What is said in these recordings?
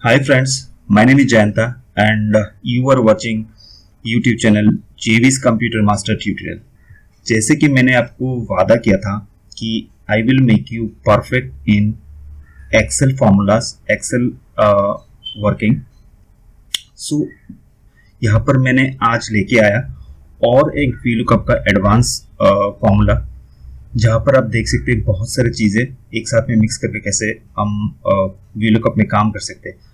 Hi friends, my name is Jayanta and you are watching YouTube channel JV's Computer Master Tutorial। जैसे कि मैंने आपको वादा किया था कि I will make you perfect in Excel formulas, Excel working. So यहाँ पर मैंने आज लेके आया और एक VLOOKUP का एडवांस फॉर्मूला, जहाँ पर आप देख सकते हैं बहुत सारी चीज़ें एक साथ में मिक्स करके कैसे हम VLOOKUP में काम कर सकते हैं।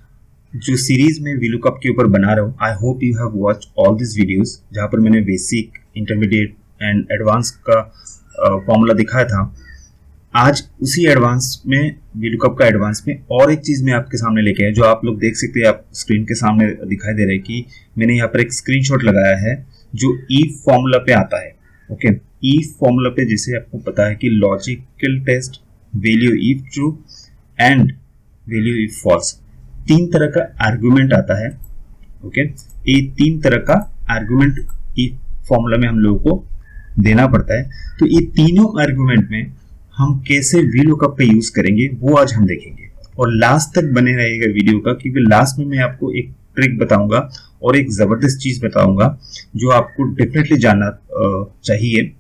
जो सीरीज में VLOOKUP के ऊपर बना रहा हूँ, I hope you have watch all this videos, जहाँ पर मैंने बेसिक, इंटरमीडिएट एंड एडवांस का फॉर्मूला दिखाया था। आज उसी एडवांस में, VLOOKUP का एडवांस में और एक चीज़ मैं आपके सामने लेके आया, जो आप लोग देख सकते हैं, आप स्क्रीन के सामने दिखाई दे रहा है कि मैंने यहाँ पर एक स्क्रीनशॉट लगाया है जो ईफ फॉर्मूला पे आता है। ओके, ईफ फॉर्मूला पे जैसे आपको पता है कि logical test, value if true and value if false, तीन तरह का आर्गुमेंट आता है। ओके, ये तीन तरह का आर्गुमेंट इस फॉर्मूला में हम लोगों को देना पड़ता है। तो ये तीनों आर्गुमेंट में हम कैसे VLOOKUP पे यूज करेंगे वो आज हम देखेंगे, और लास्ट तक बने रहेगा वीडियो का, क्योंकि लास्ट में मैं आपको एक ट्रिक बताऊंगा और एक जबरदस्त चीज बताऊंगा जो आपको डेफिनेटली जानना चाहिए।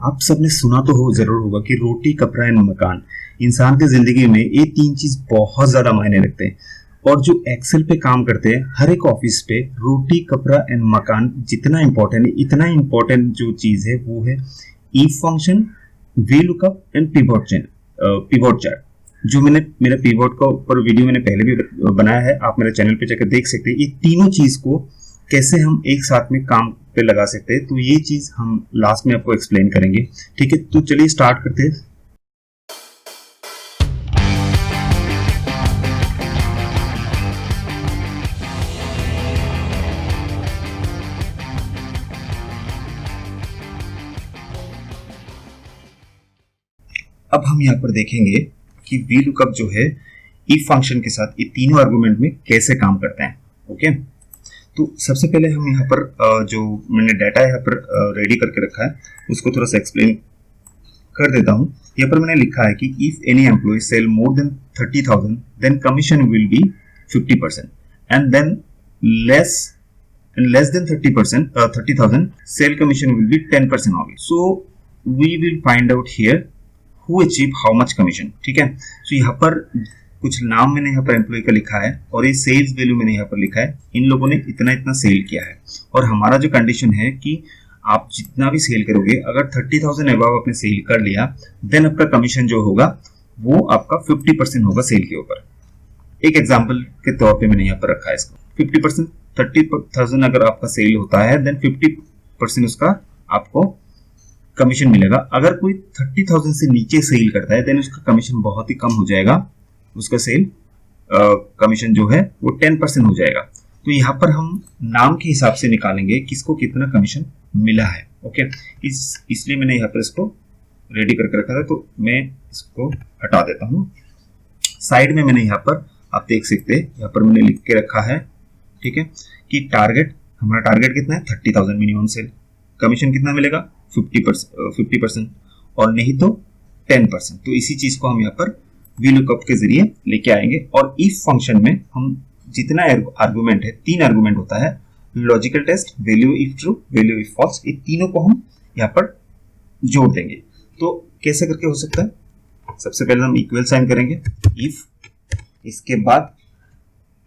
आप सबने सुना तो हो जरूर होगा कि रोटी, कपड़ा एंड मकान। इंसान की जिंदगी में ये तीन चीज बहुत ज्यादा मायने रखते हैं, और जो एक्सेल पे काम करते हैं हर एक ऑफिस पे रोटी, कपड़ा एंड मकान जितना इंपॉर्टेंट है, इतना इंपॉर्टेंट जो चीज है वो है if function, VLOOKUP and pivot chart. जो मैंने मेरा पिवोट का ऊपर वीडियो मैंने पहले भी बनाया है, आप मेरे चैनल पे जाकर देख सकते हैं। ये तीनों चीज को कैसे हम एक साथ में काम पे लगा सकते हैं, तो ये चीज हम लास्ट में आपको एक्सप्लेन करेंगे। ठीक है, तो चलिए स्टार्ट करते हैं। अब हम यहाँ पर देखेंगे कि VLOOKUP जो है इफ फंक्शन के साथ ये तीनों आर्गुमेंट में कैसे काम करते हैं। ओके, तो सबसे पहले हम यहाँ पर जो मैंने डाटा यहाँ पर रेडी करके रखा है उसको थोड़ा सा एक्सप्लेन कर देता हूँ। यहाँ पर मैंने लिखा है कि if any employ sell more than 30,000 then commission will be 50% and then less than 30,000 sell commission will be 10% only. So we will find out here who achieve how much commission। ठीक है, तो यहाँ पर कुछ नाम मैंने यहाँ पर एम्प्लॉय का लिखा है और ये सेल्स वैल्यू मैंने यहाँ पर लिखा है। इन लोगों ने इतना इतना सेल किया है, और हमारा जो कंडीशन है कि आप जितना भी सेल करोगे, अगर 30,000 अबव आपने सेल कर लिया, देन आपका कमीशन जो होगा वो आपका 50% होगा सेल के ऊपर। एक एग्जाम्पल के तौर पर मैंने यहाँ पर रखा है इसको। 50%, 30,000 अगर आपका सेल होता है देन 50% उसका आपको कमीशन मिलेगा। अगर कोई 30,000 से नीचे सेल करता है देन उसका कमीशन बहुत ही कम हो जाएगा, उसका सेल कमीशन जो है वो 10% हो जाएगा। तो यहाँ पर हम नाम के हिसाब से निकालेंगे किसको कितना कमीशन मिला है। ओके, इसलिए मैंने यहाँ पर इसको रेडी करके रखा था, तो मैं इसको हटा देता हूँ। साइड में मैंने यहाँ पर आप देख सकते हैं, यहाँ पर मैंने लिख के रखा है, ठीक है, कि टारगेट, हमारा टारगेट कितना है 30,000 मिनिमम सेल, कमीशन कितना मिलेगा 50% और नहीं तो 10%। तो इसी चीज को हम यहाँ पर VLOOKUP के जरिए लेके आएंगे, और इफ फंक्शन में हम जितना आर्गुमेंट है, तीन आर्गुमेंट होता है, logical test, value if true, value if false, ये तीनों को हम यहाँ पर जोड़ देंगे। तो कैसे करके हो सकता है, सबसे पहले हम इक्वल साइन करेंगे इफ, इसके बाद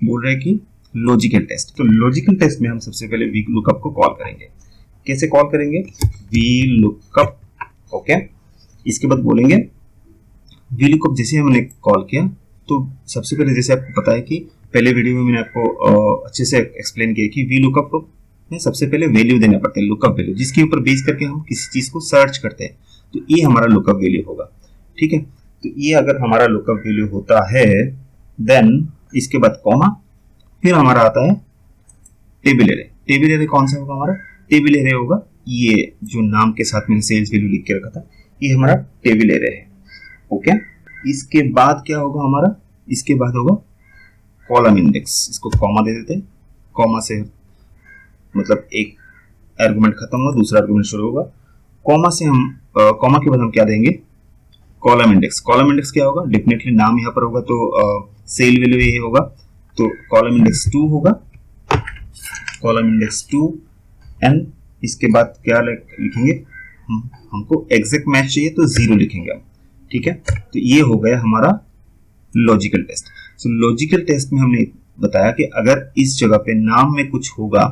बोल रहे हैं कि लॉजिकल टेस्ट। तो लॉजिकल टेस्ट में हम सबसे पहले VLOOKUP को कॉल करेंगे। कैसे कॉल करेंगे, VLOOKUP। ओके, इसके बाद बोलेंगे VLOOKUP। जैसे हमने कॉल किया तो सबसे पहले, जैसे आपको पता है कि पहले वीडियो में मैंने आपको अच्छे से एक्सप्लेन किया कि VLOOKUP में सबसे पहले वैल्यू देना पड़ता है, लुकअप वैल्यू, जिसके ऊपर बेस करके हम किसी चीज को सर्च करते हैं। तो ये हमारा लुकअप वैल्यू होगा। ठीक है, तो ये अगर हमारा लुकअप वैल्यू होता है देन इसके बाद कॉमा, फिर हमारा आता है टेबल एरे। टेबल एरे कौन सा होगा हमारा, टेबल एरे होगा ये जो नाम के साथ मैंने सेल्स वैल्यू लिख के रखा था, ये हमारा टेबल एरे है। ओके, इसके बाद क्या होगा हमारा, इसके बाद होगा कॉलम इंडेक्स। इसको कॉमा दे देते हैं, कॉमा से मतलब एक आर्गुमेंट खत्म हुआ, दूसरा आर्गुमेंट शुरू होगा। कॉमा से हम कॉमा के बाद हम क्या देंगे, कॉलम इंडेक्स। कॉलम इंडेक्स क्या होगा, डेफिनेटली नाम यहाँ पर होगा तो सेल वैल्यू ये होगा, तो कॉलम इंडेक्स 2 होगा, कॉलम इंडेक्स 2 एंड इसके बाद क्या लिखेंगे, हमको एग्जैक्ट मैच चाहिए तो 0 लिखेंगे हम, ठीक है। तो ये हो गया हमारा logical test. So logical test में हमने बताया कि अगर इस जगह पे नाम में कुछ होगा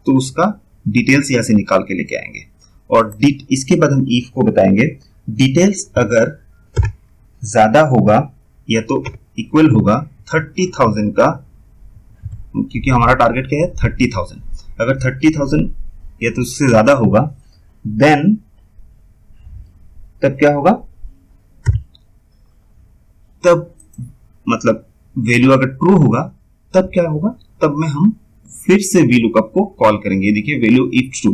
तो उसका डिटेल्स यहां से निकाल के लेके आएंगे, और इसके बाद हम इफ को बताएंगे। डिटेल्स अगर ज्यादा होगा या तो इक्वल होगा 30,000 का, क्योंकि हमारा टारगेट क्या है 30,000, अगर 30,000 या तो उससे ज्यादा होगा देन तब क्या होगा, तब मतलब वैल्यू अगर ट्रू होगा तब क्या होगा, तब में हम फिर से VLOOKUP को कॉल करेंगे। देखिए वैल्यू इफ ट्रू,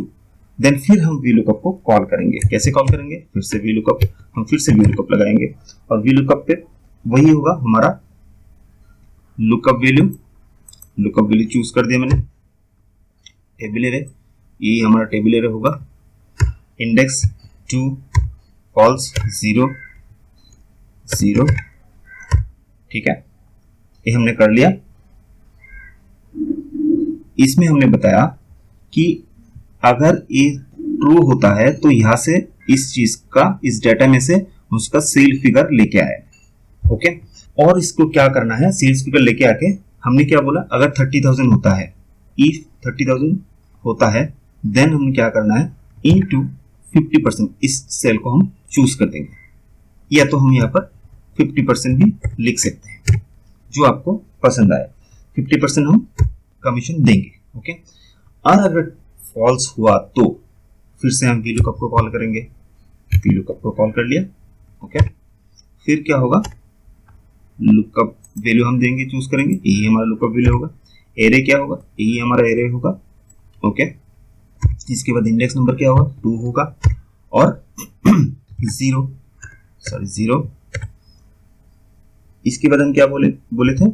देन फिर हम VLOOKUP को कॉल करेंगे। कैसे कॉल करेंगे, फिर से VLOOKUP, हम फिर से VLOOKUP लगाएंगे और VLOOKUP पे वही होगा हमारा लुकअप वैल्यू चूज कर दिया मैंने, टेबल एरे, ये हमारा टेबल एरे होगा, इंडेक्स 2 फॉल्स 0 0, ठीक है, ये हमने कर लिया। इसमें हमने बताया कि अगर ये ट्रू होता है तो यहां से इस चीज का, इस डेटा में से उसका सेल फिगर लेके आए, ओके। और इसको क्या करना है, सेल्स फिगर लेके आके हमने क्या बोला, अगर 30,000 होता है, इफ 30,000 होता है देन हमें क्या करना है, इनटू 50% इस सेल को हम चूज कर देंगे, या तो हम यहाँ पर 50% भी लिख सकते हैं, जो आपको पसंद आए। 50% हम कमीशन देंगे, ओके। और अगर फॉल्स हुआ तो फिर से हम VLOOKUP को कॉल करेंगे, VLOOKUP को कॉल कर लिया, ओके। फिर क्या होगा, लुकअप वैल्यू हम देंगे, चूज करेंगे, यही हमारा लुकअप वैल्यू होगा। एरे क्या होगा, यही हमारा एरे होगा, ओके। इसके बाद इंडेक्स नंबर क्या होगा, 2 होगा, और 0, इसके बाद हम क्या बोले थे,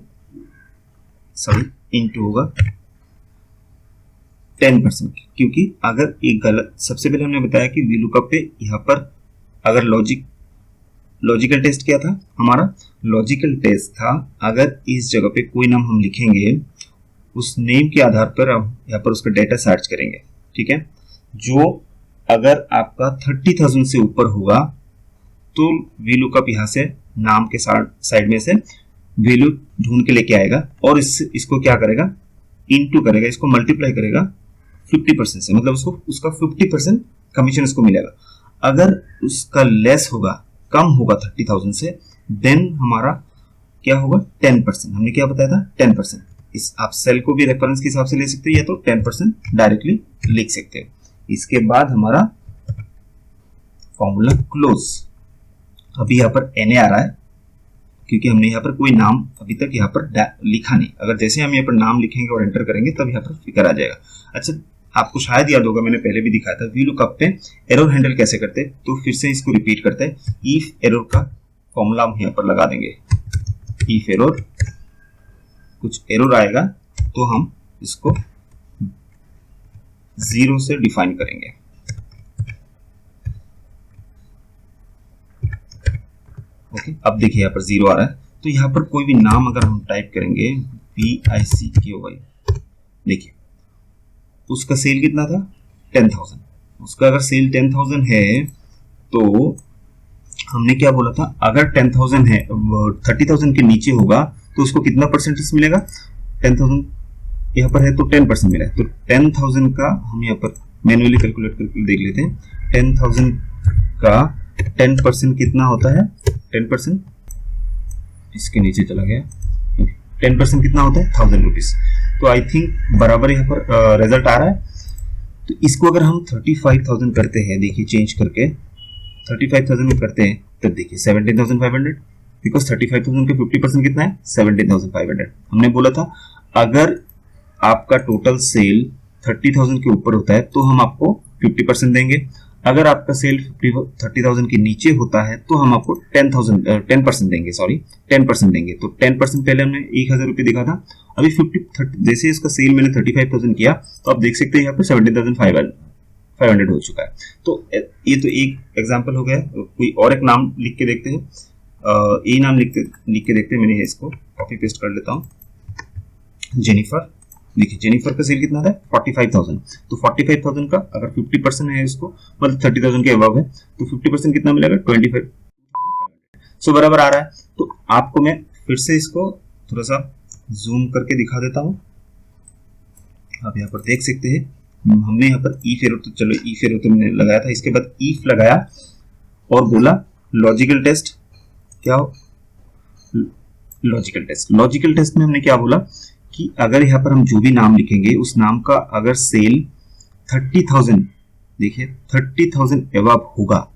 इनटू होगा 10%, क्योंकि अगर एक गलत, सबसे पहले हमने बताया कि VLOOKUP पे यहाँ पर अगर लॉजिकल टेस्ट क्या था, हमारा लॉजिकल टेस्ट था अगर इस जगह पे कोई नाम हम लिखेंगे, उस नेम के आधार पर हम यहाँ पर उसका डेटा सर्च करेंगे, ठीक है। जो अगर आपका 30,000 से ऊपर होगा तो VLOOKUP यहाँ से नाम के साइड में से वैल्यू ढूंढ के लेके आएगा, और इसको क्या करेगा, इनटू करेगा, इसको मल्टीप्लाई करेगा 50% से, मतलब उसका 50% कमीशन इसको मिलेगा। अगर उसका लेस होगा, कम होगा 30,000 से, देन हमारा क्या होगा, 10%। हमने क्या बताया था, 10%। इस आप सेल को भी रेफरेंस के हिसाब से ले सकते हो, या तो 10% डायरेक्टली लिख सकते हो। इसके बाद हमारा फॉर्मूला क्लोज। अभी यहाँ पर NA आ रहा है क्योंकि हमने यहाँ पर कोई नाम अभी तक यहाँ पर लिखा नहीं। अगर जैसे हम यहाँ पर नाम लिखेंगे और एंटर करेंगे तब यहाँ पर फिगर आ जाएगा। अच्छा, आपको शायद याद होगा, मैंने पहले भी दिखाया था VLOOKUP पे एरर हैंडल कैसे करते हैं, तो फिर से इसको रिपीट करते हैं। इफ एरर का फॉर्मूला हम यहाँ पर लगा देंगे, इफ एरर, कुछ एरर आएगा तो हम इसको 0 से डिफाइन करेंगे। ओके, अब देखिए यहाँ पर 0 आ रहा है, तो यहाँ पर कोई भी नाम अगर हम टाइप करेंगे VICKY, देखिए उसका सेल कितना था, 10,000। उसका अगर सेल 10,000 है तो हमने क्या बोला था, अगर 10,000 है, 30,000 के नीचे होगा तो उसको कितना परसेंटेज मिलेगा, 10,000 यहाँ पर है तो 10% मिला है, तो 10,000 का हम यहाँ पर मैन्युअली कैलकुलेट करके देख लेते हैं। 10,000 का 10% कितना होता है, 10% इसके नीचे चला गया, 10% कितना होता है, 1,000 रुपीज। तो आई थिंक बराबर यहाँ पर रिजल्ट आ रहा है। तो इसको अगर हम 35,000 करते हैं, देखिए चेंज करके 35,000 में करते हैं, तब देखिए 17,500, बिकॉज 35,000 के 50% कितना है, 17,500। हमने बोला था अगर आपका टोटल सेल 30,000 के ऊपर होता है तो हम आपको 50% देंगे, अगर आपका सेल 30,000 के नीचे होता है तो हम आपको 10% देंगे, 10% देंगे। तो 10% पहले हमने 1,000 रुपये दिखा था, अभी 30 जैसे इसका सेल मैंने 35,000 किया तो आप देख सकते हैं यहाँ पर 17,500 हो चुका है। तो ये तो एक एग्जांपल हो गया। कोई और एक नाम लिख के देखते हैं, ये नाम लिख के देखते हैं। मैंने इसको कॉपी पेस्ट कर लेता हूँ, जेनिफर, देखिए जेनिफर का सेल कितना था 45,000, तो 45,000 का अगर 50% है इसको, मतलब 30,000 के अबव है, तो 50% कितना मिलेगा 25। सो बराबर आ रहा है। तो आपको मैं फिर से इसको थोड़ा सा जूम करके दिखा देता हूं। आप यहाँ पर देख सकते हैं, हमने यहाँ पर ई फेरो, तो चलो ई फेरो तो मैंने लगाया था, इसके बाद ईफ लगाया और बोला लॉजिकल टेस्ट। क्या हो लॉजिकल टेस्ट? लॉजिकल टेस्ट में हमने क्या बोला कि अगर यहाँ पर हम जो भी नाम लिखेंगे उस नाम का अगर सेल 30,000, देखिए 30,000 अबव होगा,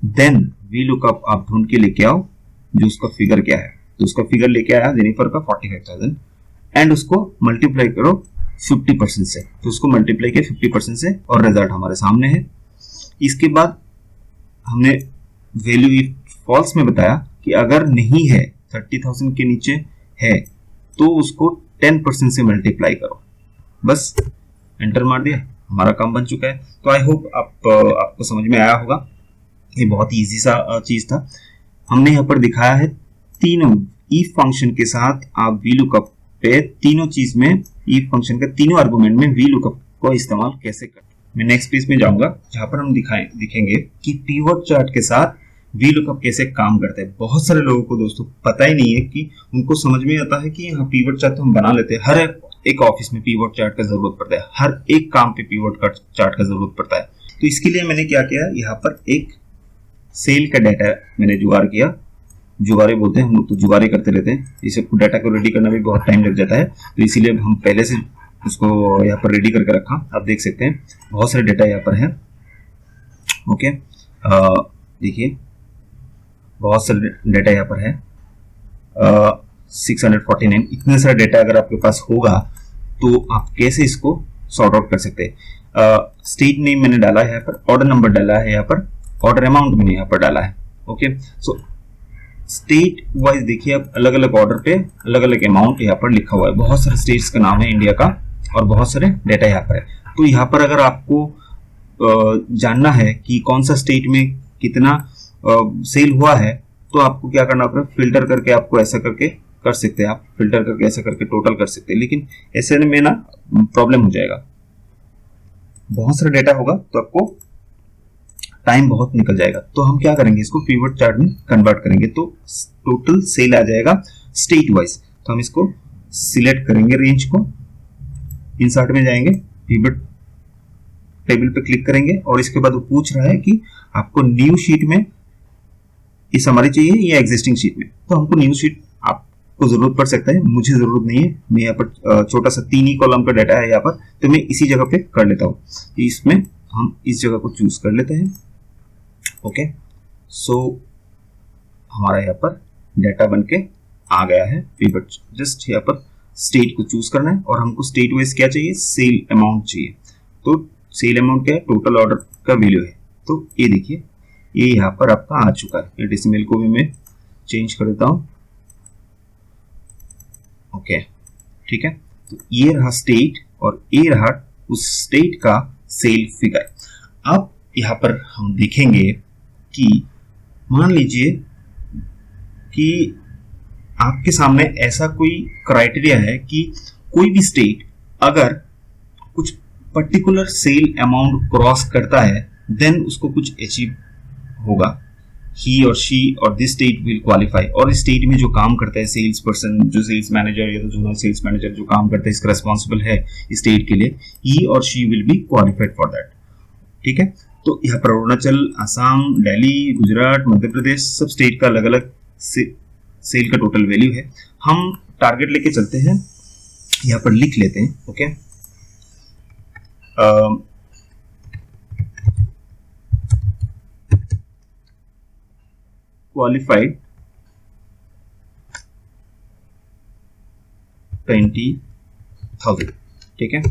देन वी लुक अप, आप ढूंढ के लेके आओ जो उसका फिगर क्या है। तो उसका फिगर लेके आया जेनिफर का 45,000 एंड उसको मल्टीप्लाई करो 50% से, तो उसको मल्टीप्लाई किया 50% से और रिजल्ट हमारे सामने है। इसके बाद हमने वैल्यू फॉल्स में बताया कि अगर नहीं है 30,000 के नीचे है तो उसको 10% से मल्टीप्लाई करो, बस एंटर मार दिया, हमारा काम बन चुका है। तो आई होप आपको समझ में आया होगा। ये बहुत इजी सा चीज था। हमने यहाँ पर दिखाया है तीनों ईफ फंक्शन के साथ आप वी लुकअप पे तीनों चीज में ईफ फंक्शन का तीनों आर्गुमेंट में वी लुकअप को इस्तेमाल कैसे करते हैं। मैं नेक्स्ट पेज में जाऊंगा जहां पर हम दिखेंगे कि पिवट चार्ट के साथ वी लुकअप कैसे काम करते हैं। बहुत सारे लोगों को दोस्तों पता ही नहीं है कि उनको समझ में आता है कि यहाँ पिवट चार्ट तो हम बना लेते हैं, हर एक ऑफिस में पिवट चार्ट का जरूरत पड़ता है, हर एक काम पे पिवट चार्ट का जरूरत पड़ता है। तो इसके लिए मैंने क्या किया, यहाँ पर एक सेल का डाटा मैंने जुगाड़ किया, जुगाड़े बोलते हैं हम लोग, तो जुगाड़े करते रहते हैं, इसे डाटा को रेडी करना भी बहुत टाइम लग जाता है, तो इसीलिए हम पहले से उसको यहाँ पर रेडी करके रखा। आप देख सकते हैं बहुत सारे डाटा यहाँ पर है। ओके, देखिए बहुत सारे डाटा यहाँ पर है, 649। इतने सारे डाटा अगर आपके पास होगा तो आप कैसे इसको सॉर्ट आउट कर सकते हैं। स्टेट नेम मैंने डाला है यहाँ पर, ऑर्डर नंबर डाला है यहाँ पर, ऑर्डर अमाउंट मैंने यहाँ पर डाला है। ओके, सो स्टेट वाइज देखिए आप अलग अलग ऑर्डर पे अलग अलग अमाउंट यहाँ पर लिखा हुआ है। बहुत सारे स्टेट्स का नाम है इंडिया का और बहुत सारे डाटा यहाँ पर है। तो यहाँ पर अगर आपको जानना है कि कौन सा स्टेट में कितना सेल हुआ है तो आपको क्या करना पड़ेगा, फिल्टर करके आपको ऐसा करके कर सकते हैं, आप फिल्टर करके ऐसा करके टोटल कर सकते हैं, लेकिन ऐसे में ना प्रॉब्लम हो जाएगा, बहुत सारा डेटा होगा तो आपको टाइम बहुत निकल जाएगा। तो हम क्या करेंगे, इसको पिवट चार्ट में कन्वर्ट करेंगे तो टोटल सेल आ जाएगा स्टेट वाइज। तो हम इसको सिलेक्ट करेंगे, रेंज को, इंसर्ट में जाएंगे, पिवट टेबल पे क्लिक करेंगे और इसके बाद वो पूछ रहा है कि आपको न्यू शीट में ये समरी चाहिए या एग्जिस्टिंग शीट में। तो हमको न्यू शीट आपको जरूरत पड़ सकता है, मुझे जरूरत नहीं है, मैं यहाँ पर छोटा सा 3 ही कॉलम का डाटा है यहाँ पर, तो मैं इसी जगह पे कर लेता हूँ। इसमें हम इस जगह को चूज कर लेते हैं। ओके, सो हमारा यहाँ पर डाटा बन के आ गया है पिवट। जस्ट यहाँ पर स्टेट को चूज करना है और हमको स्टेट वाइज क्या चाहिए, सेल अमाउंट चाहिए। तो सेल अमाउंट क्या है, टोटल ऑर्डर का वैल्यू है। तो ये देखिए ये यहाँ पर आपका आ चुका है। ये डेसिमल को भी मैं चेंज कर देता हूँ। ओके, ठीक है, तो ये रहा स्टेट और ये रहा उस स्टेट का सेल फिगर। अब यहाँ पर हम देखेंगे कि मान लीजिए कि आपके सामने ऐसा कोई क्राइटेरिया है कि कोई भी स्टेट अगर कुछ पर्टिकुलर सेल अमाउंट क्रॉस करता है देन उसको कुछ अचीव होगा, ही और शी और दिस स्टेट विल क्वालिफाई। और इस स्टेट में जो काम करता है सेल्स पर्सन, जो सेल्स मैनेजर या तो जोनल सेल्स मैनेजर जो काम करता है, इसका रिस्पॉन्सिबल है स्टेट के लिए, ही और she will be qualified for that. ठीक है, तो यहाँ पर अरुणाचल, असम, दिल्ली, गुजरात, मध्य प्रदेश सब स्टेट का अलग अलग सेल का टोटल वैल्यू है। हम टारगेट लेके चलते हैं, यहाँ पर लिख लेते हैं। Okay, qualified 20,000। ठीक है,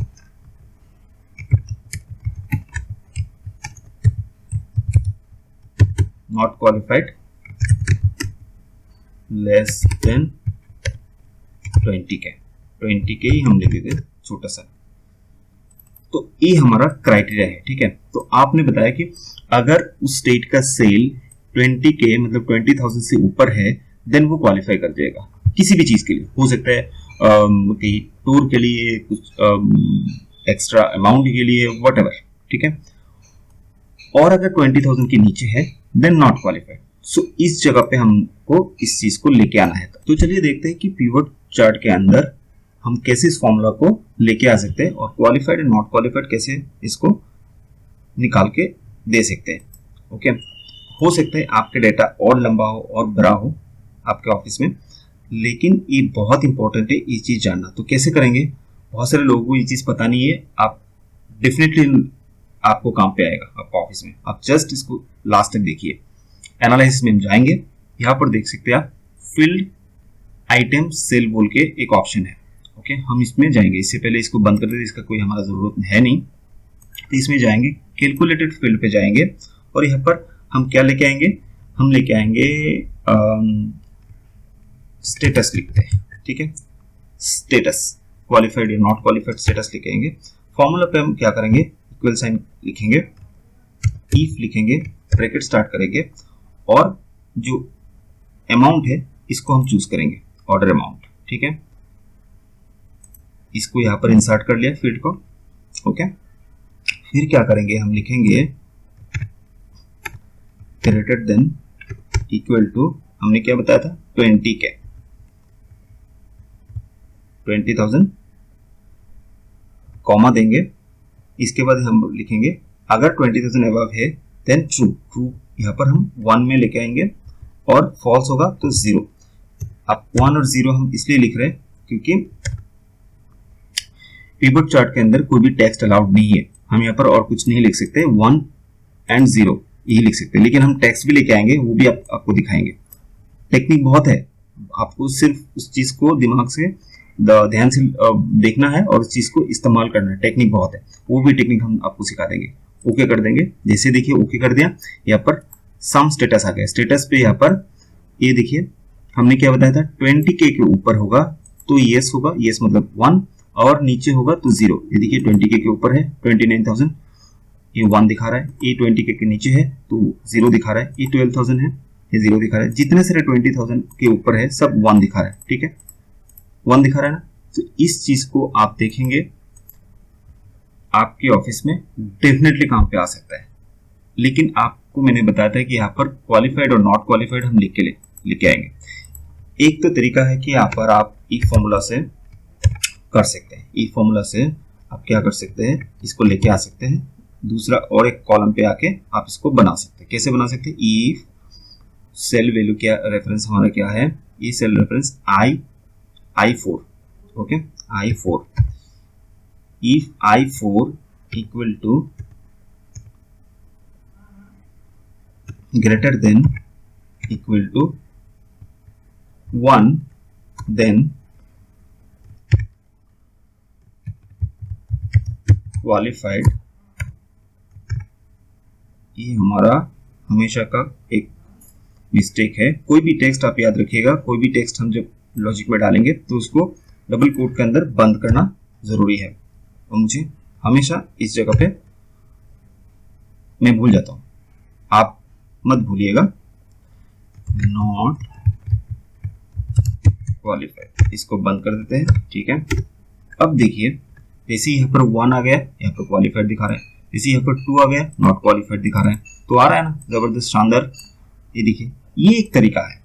not qualified less than 20K। 20K ही हम लिख देते छोटा सा। तो ये हमारा क्राइटेरिया है। ठीक है, तो आपने बताया कि अगर उस स्टेट का सेल 20K मतलब 20,000 से ऊपर है देन वो क्वालिफाई कर जाएगा किसी भी चीज के लिए। हो सकता है कहीं टूर के लिए, कुछ एक्स्ट्रा अमाउंट के लिए, वट एवर, ठीक है। और अगर 20,000 के नीचे है देन नॉट क्वालिफाइड। सो इस जगह पे हमको इस चीज को लेके आना है। तो चलिए देखते हैं कि पिवट चार्ट के अंदर हम कैसे इस फॉर्मूला को लेके आ सकते हैं और क्वालिफाइड एंड नॉट क्वालिफाइड कैसे इसको निकाल के दे सकते हैं। ओके, हो सकता है आपके डेटा और लंबा हो और बड़ा हो आपके ऑफिस में, लेकिन ये बहुत इंपॉर्टेंट है ये चीज जानना। तो कैसे करेंगे, बहुत सारे लोगों को ये चीज पता नहीं है। आप डेफिनेटली आपको काम पे आएगा आपका ऑफिस में। आप जस्ट इसको लास्ट तक देखिए। एनालिसिस में हम जाएंगे, यहाँ पर देख सकते हैं आप फील्ड आइटम सेल बोल के एक ऑप्शन है। ओके, हम इसमें जाएंगे। इससे पहले इसको बंद कर देते, इसका कोई हमारा जरूरत है नहीं। तो इसमें जाएंगे, कैलकुलेटेड फील्ड पे जाएंगे और यहाँ पर हम क्या लेके आएंगे, हम लेके आएंगे स्टेटस लिखते हैं, ठीक है। स्टेटस क्वालिफाइड या नॉट क्वालिफाइड स्टेटस लेके आएंगे। फॉर्मूला पे हम क्या करेंगे, इक्वल साइन लिखेंगे, इफ लिखेंगे, ब्रैकेट स्टार्ट करेंगे और जो अमाउंट है इसको हम चूज करेंगे, ऑर्डर अमाउंट, ठीक है। इसको यहां पर इंसर्ट कर लिया फील्ड को। ओके, फिर क्या करेंगे, हम लिखेंगे ग्रेटर देन इक्वल टू, हमने क्या बताया था 20K, 20,000 कॉमा देंगे। इसके बाद हम लिखेंगे अगर 20,000 अबव है देन ट्रू, ट्रू यहाँ पर हम 1 में लेके आएंगे और फॉल्स होगा तो 0। अब 1 और 0 हम इसलिए लिख रहे हैं क्योंकि पिवट चार्ट के अंदर कोई भी टेक्स्ट अलाउड नहीं है। हम यहाँ पर और कुछ नहीं लिख सकते, 1 एंड 0 यही लिख सकते हैं। लेकिन हम टेक्स्ट भी लेके आएंगे, वो भी आपको दिखाएंगे। टेक्निक बहुत है, आपको सिर्फ उस चीज को दिमाग से ध्यान से देखना है और उस चीज को इस्तेमाल करना है। टेक्निक बहुत है, वो भी टेक्निक हम आपको सिखा देंगे। ओके कर देंगे, जैसे देखिए ओके कर दिया, यहाँ पर सम स्टेटस आ गया। स्टेटस पे यहाँ पर ये देखिए हमने क्या बताया था, 20K के ऊपर होगा तो यस होगा, यस मतलब 1, और नीचे होगा तो 0। ये देखिए 20K के ऊपर है 29,000, ये 1 दिखा रहा है। ये 20K के नीचे है तो 0 दिखा रहा है। ये 12,000 है, ये 0 दिखा रहा है। जितने सारे 20,000 के ऊपर है सब 1 दिखा रहा है, ठीक है, 1 दिखा रहा है ना। तो इस चीज को आप देखेंगे आपके ऑफिस में डेफिनेटली काम पे आ सकता है। लेकिन आपको मैंने बताया था कि यहाँ पर क्वालिफाइड और नॉट क्वालिफाइड हम लिख के लेके आएंगे। एक तो तरीका है कि यहाँ पर आप ई फॉर्मूला से कर सकते हैं, ई फॉर्मूला से आप क्या कर सकते हैं, इसको लेके आ सकते हैं। दूसरा और एक कॉलम पे आके आप इसको बना सकते हैं। कैसे बना सकते हैं, इफ सेल वैल्यू क्या रेफरेंस हमारा क्या है, E cell reference I4, okay, I4, if I4 equal to greater than equal to 1, then qualified। ये हमारा हमेशा का एक मिस्टेक है। कोई भी टेक्स्ट आप याद रखिएगा, कोई भी टेक्स्ट हम जब लॉजिक में डालेंगे तो उसको डबल कोट के अंदर बंद करना जरूरी है। और मुझे हमेशा इस जगह पे मैं भूल जाता हूं, आप मत भूलिएगा, नॉट क्वालिफाइड, इसको बंद कर देते हैं, ठीक है। अब देखिए जैसे यहाँ पर 1 आ गया, यहाँ पर क्वालिफाइड दिखा रहा है। जैसे यहाँ पर 2 आ गया, नॉट क्वालिफाइड दिखा रहा है। तो आ रहा है ना, जबरदस्त, शानदार। ये देखिए, ये एक तरीका है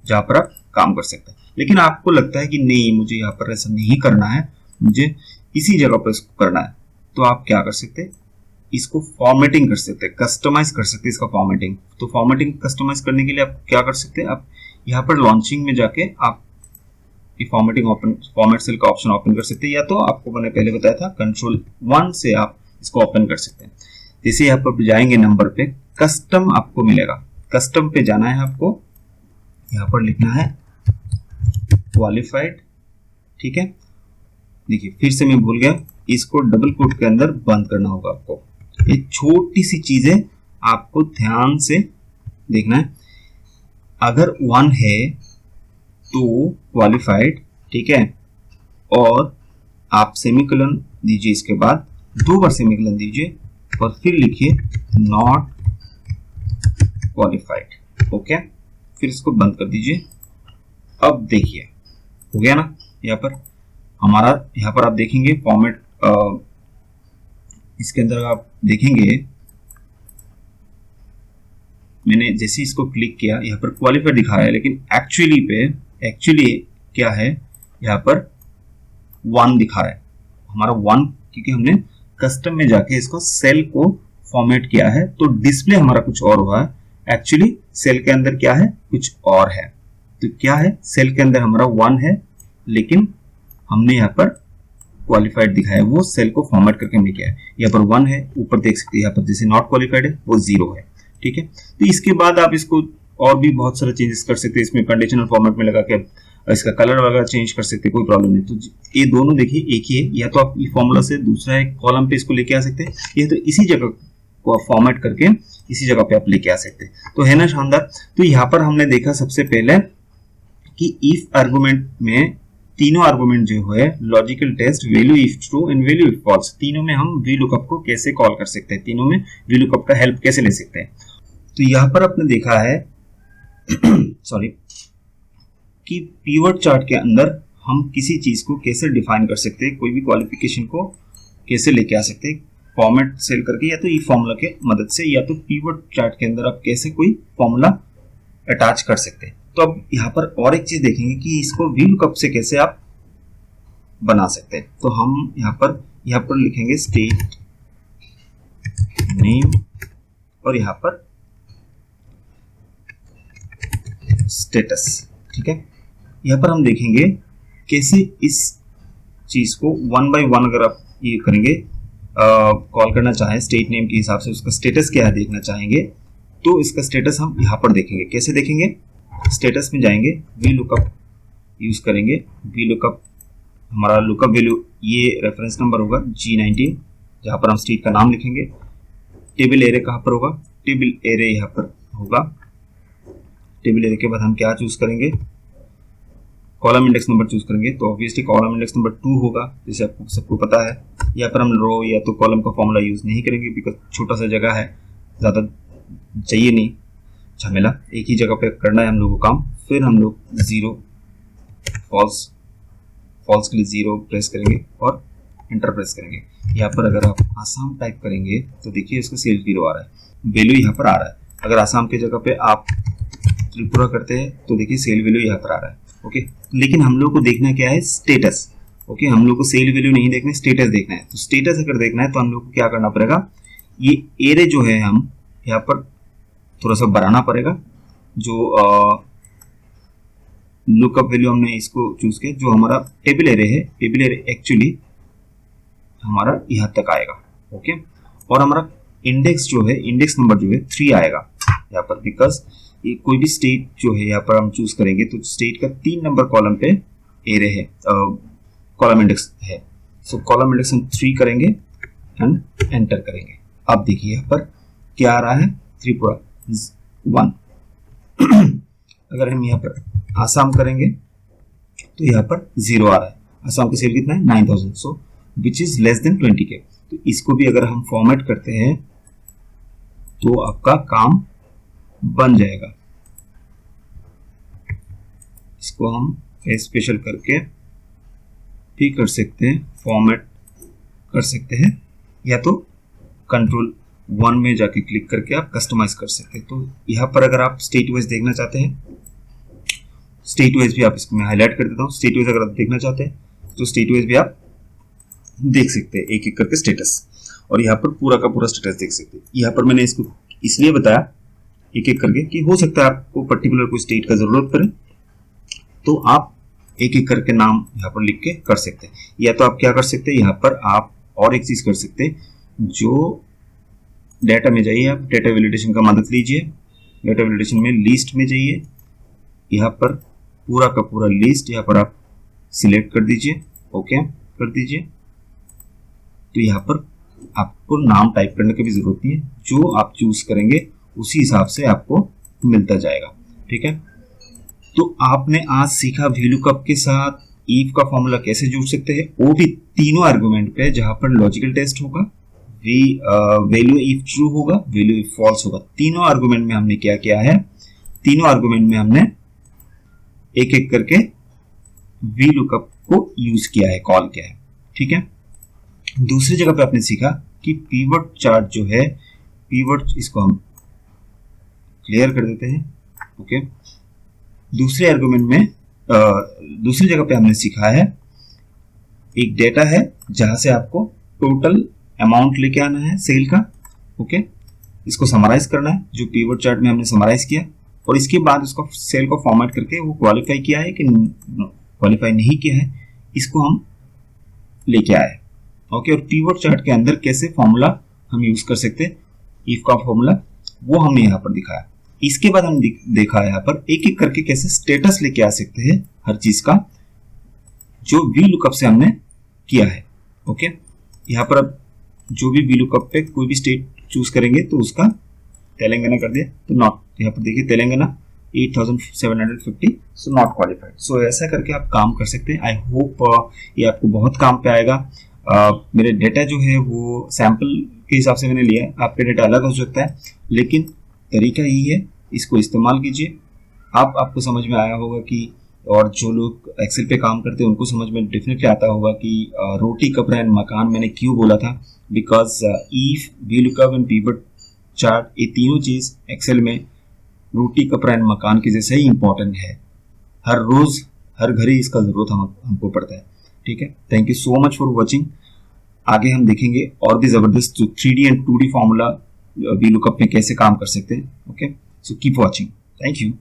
जहां पर आप काम कर सकते हैं। लेकिन आपको लगता है कि नहीं मुझे यहाँ पर ऐसा नहीं करना है, मुझे इसी जगह पर इसको करना है, तो आप क्या कर सकते हैं, इसको फॉर्मेटिंग कर सकते हैं, कस्टमाइज कर सकते हैं इसका फॉर्मेटिंग। तो फॉर्मेटिंग कस्टमाइज करने के लिए आप क्या कर सकते हैं, आप यहाँ पर लॉन्चिंग में जाके आप ये फॉर्मेटिंग ओपन, फॉर्मेट सेल का ऑप्शन ओपन कर सकते हैं, या तो आपको मैंने पहले बताया था Ctrl+1 से आप इसको ओपन कर सकते हैं। जैसे यहाँ पर जाएंगे नंबर पे, कस्टम आपको मिलेगा, कस्टम पे जाना है आपको, यहाँ पर लिखना है क्वालिफाइड, ठीक है। देखिए फिर से मैं भूल गया, इसको डबल कोट के अंदर बंद करना होगा आपको। ये छोटी सी चीजें आपको ध्यान से देखना है। अगर 1 है तो क्वालिफाइड, ठीक है, और आप सेमीकोलन दीजिए, इसके बाद 2 बार सेमीकोलन दीजिए और फिर लिखिए नॉट क्वालिफाइड, ओके। फिर इसको बंद कर दीजिए। अब देखिए हो गया ना, यहाँ पर हमारा, यहाँ पर आप देखेंगे फॉर्मेट, इसके अंदर आप देखेंगे मैंने जैसे इसको क्लिक किया यहाँ पर क्वालिफाई दिखा रहा है, लेकिन एक्चुअली क्या है, यहाँ पर 1 दिखा रहा है हमारा 1, क्योंकि हमने कस्टम में जाके इसको सेल को फॉर्मेट किया है, तो डिस्प्ले हमारा कुछ और हुआ है। एक्चुअली सेल के अंदर क्या है, कुछ और है। तो क्या है, सेल के अंदर हमारा 1 है, लेकिन हमने यहाँ पर क्वालिफाइड दिखाया है, वो सेल को फॉर्मेट करके हमने किया है। यहाँ पर 1 है, ऊपर देख सकते हैं यहाँ पर जैसे नॉट क्वालिफाइड है वो 0 है। ठीक है, तो इसके बाद आप इसको और भी बहुत सारे चेंजेस कर सकते हैं, इसमें कंडीशनल फॉर्मेट में लगा के इसका कलर वगैरह चेंज कर सकते हैं, कोई प्रॉब्लम नहीं। तो ये दोनों देखिए एक ही है, या तो आप ये फॉर्मूला से दूसरा एक कॉलम पे इसको लेके आ सकते हैं, या तो इसी जगह को फॉर्मेट करके इसी जगह पे आप लेके आ सकते हैं। तो है ना शानदार। तो यहाँ पर हमने देखा सबसे पहले कि इफ आर्गुमेंट में तीनों आर्गुमेंट जो है logical test, value if true and value if false, तीनों में हम VLOOKUP को कैसे कॉल कर सकते हैं, तीनों में VLOOKUP का हेल्प कैसे ले सकते हैं। तो यहाँ पर आपने देखा है सॉरी कि पीवर्ड चार्ट के अंदर हम किसी चीज को कैसे डिफाइन कर सकते हैं, कोई भी क्वालिफिकेशन को कैसे लेके आ सकते हैं फॉर्मेट सेल करके, या तो ई फॉर्मूला के मदद से, या तो पीवर्ड चार्ट के अंदर आप कैसे कोई फॉर्मूला अटैच कर सकते हैं। तो अब यहाँ पर और एक चीज देखेंगे कि इसको VLOOKUP से कैसे आप बना सकते हैं। तो हम यहाँ पर लिखेंगे स्टेट नेम और यहाँ पर स्टेटस। ठीक है, यहाँ पर हम देखेंगे कैसे इस चीज को 1 बाय 1 अगर आप ये करेंगे कॉल करना चाहें स्टेट नेम के हिसाब से, उसका स्टेटस क्या है देखना चाहेंगे, तो इसका स्टेटस हम यहाँ पर देखेंगे। कैसे देखेंगे, स्टेटस में जाएंगे, VLOOKUP यूज करेंगे। VLOOKUP हमारा लुकअप वैल्यू, ये रेफरेंस नंबर होगा G19, जहाँ पर हम स्टेट का नाम लिखेंगे। टेबल एरे कहाँ पर होगा, टेबल एरे यहाँ पर होगा। टेबल एरे के बाद हम क्या चूज करेंगे, कॉलम इंडेक्स नंबर चूज करेंगे। तो ऑब्वियसली कॉलम इंडेक्स नंबर 2 होगा, जैसे आपको सबको पता है। यहाँ पर हम रो या तो कॉलम का फॉर्मूला यूज नहीं करेंगे, बिकॉज छोटा सा जगह है, ज़्यादा चाहिए नहीं झमेला, एक ही जगह पे करना है हम लोगों को काम। फिर हम लोग 0 फॉल्स के लिए 0 प्रेस करेंगे और एंटर प्रेस करेंगे। यहाँ पर अगर आप आसाम टाइप करेंगे तो देखिए इसका सेल 0 आ रहा है, वैल्यू यहाँ पर आ रहा है। अगर आसाम की जगह पे आप त्रिपुरा करते हैं तो देखिए सेल वैल्यू यहाँ पर आ रहा है। ओके, लेकिन हम लोग को देखना क्या है, स्टेटस। ओके, हम लोग को सेल वैल्यू नहीं देखना है, स्टेटस देखना है। तो स्टेटस अगर देखना है तो हम लोग को क्या करना पड़ेगा, ये एरे जो है हम यहाँ पर थोड़ा सा बढ़ाना पड़ेगा। जो लुकअप वैल्यू हमने इसको चूज किया, जो हमारा टेबल एरे है, टेबल एरे एक्चुअली हमारा यहाँ तक आएगा। ओके, और हमारा इंडेक्स जो है, इंडेक्स नंबर जो है 3 आएगा यहाँ पर, बिकॉज ये कोई भी स्टेट जो है यहाँ पर हम चूज करेंगे तो स्टेट का 3 नंबर कॉलम पे एरे है, कॉलम इंडेक्स है। सो कॉलम इंडेक्स हम 3 करेंगे एंड एंटर करेंगे। अब देखिए यहाँ पर क्या आ रहा है, त्रिपुरा 1। अगर हम यहाँ पर आसाम करेंगे तो यहाँ पर 0 आ रहा है। आसाम का सेल कितना है, 9000, so which is less than 20K। तो इसको भी अगर हम फॉर्मेट करते हैं तो आपका काम बन जाएगा। इसको हम स्पेशल करके भी कर सकते हैं, फॉर्मेट कर सकते हैं, या तो कंट्रोल 1 में जाके क्लिक करके आप कस्टमाइज कर सकते हैं। तो यहाँ पर अगर आप स्टेट वाइज देखना चाहते हैं, स्टेट वाइज भी आप, इसको मैं हाईलाइट कर देता हूँ, स्टेट वाइज अगर आप देखना चाहते हैं तो स्टेट वाइज भी आप देख सकते हैं, एक एक करके स्टेटस, और यहाँ पर पूरा का पूरा स्टेटस देख सकते हैं। यहाँ पर मैंने इसको इसलिए बताया एक एक करके कि हो सकता है आपको पर्टिकुलर कोई स्टेट का जरूरत पड़े तो आप एक एक करके नाम यहाँ पर लिख के कर सकते हैं। या तो आप क्या कर सकते हैं, यहाँ पर आप और एक चीज कर सकते हैं, जो डेटा में जाइए, आप डेटा वैलिडेशन का मदद लीजिए। डेटा वैलिडेशन में लिस्ट में जाइए, यहाँ पर पूरा का पूरा लिस्ट यहाँ पर आप सिलेक्ट कर दीजिए, ओके कर दीजिए। तो यहाँ पर आपको नाम टाइप करने की भी जरूरत नहीं है, जो आप चूज करेंगे उसी हिसाब से आपको मिलता जाएगा। ठीक है, तो आपने आज सीखा VLOOKUP के साथ इफ का फॉर्मूला कैसे जोड़ सकते हैं, वो भी तीनों आर्गुमेंट पे, जहां पर लॉजिकल टेस्ट होगा, वैल्यू इफ ट्रू होगा, वैल्यू इफ फॉल्स होगा। तीनों आर्गुमेंट में हमने क्या किया है, तीनों आर्गुमेंट में हमने एक एक करके वी लुकअप को यूज किया है, कॉल किया है। ठीक है, दूसरी जगह पे आपने सीखा कि पीवट चार्ट जो है, पीवट, इसको हम क्लियर कर देते हैं। ओके, दूसरे आर्गुमेंट में दूसरी जगह पे हमने सीखा है एक डेटा है जहां से आपको टोटल अमाउंट लेके आना है सेल का। ओके, इसको समराइज करना है जो पीवट चार्ट में हमने समराइज किया, और इसके बाद उसको सेल को फॉर्मेट करके वो क्वालिफाई किया है कि क्वालिफाई नहीं किया है, इसको हम लेके आए। ओके, और पीवट चार्ट के अंदर कैसे फॉर्मूला हम यूज कर सकते हैं, इफ का फॉर्मूला, वो हमने यहाँ पर दिखाया। इसके बाद हम देखा यहाँ पर एक एक करके कैसे स्टेटस लेके आ सकते हैं हर चीज का, जो वी लुकअप से हमने किया है। ओके, यहाँ पर अब जो भी वी लुकअप पे कोई भी स्टेट चूज करेंगे तो उसका तेलंगाना कर दिया, तो नॉट, यहाँ पर देखिए तेलंगाना 8750, सो नॉट क्वालिफाइड। सो ऐसा करके आप काम कर सकते हैं। आई होप ये आपको बहुत काम पे आएगा। मेरे डेटा जो है वो सैंपल के हिसाब से मैंने लिया है, आपका डेटा अलग हो सकता है, लेकिन तरीका यही है, इसको इस्तेमाल कीजिए। आपको समझ में आया होगा कि, और जो लोग एक्सेल पे काम करते हैं उनको समझ में डेफिनेटली आता होगा कि रोटी कपड़ा एंड मकान मैंने क्यों बोला था, because if, V lookup and pivot chart, ये तीनों चीज एक्सेल में रोटी कपड़ा एंड मकान के जैसे ही इंपॉर्टेंट है। हर रोज हर घड़ी इसका जरूरत हमको पड़ता है। ठीक है, thank you so much for watching. आगे हम देखेंगे और भी जबरदस्त जो 3D and 2D formula V lookup में कैसे काम कर सकते हैं। Okay, so keep watching, thank you.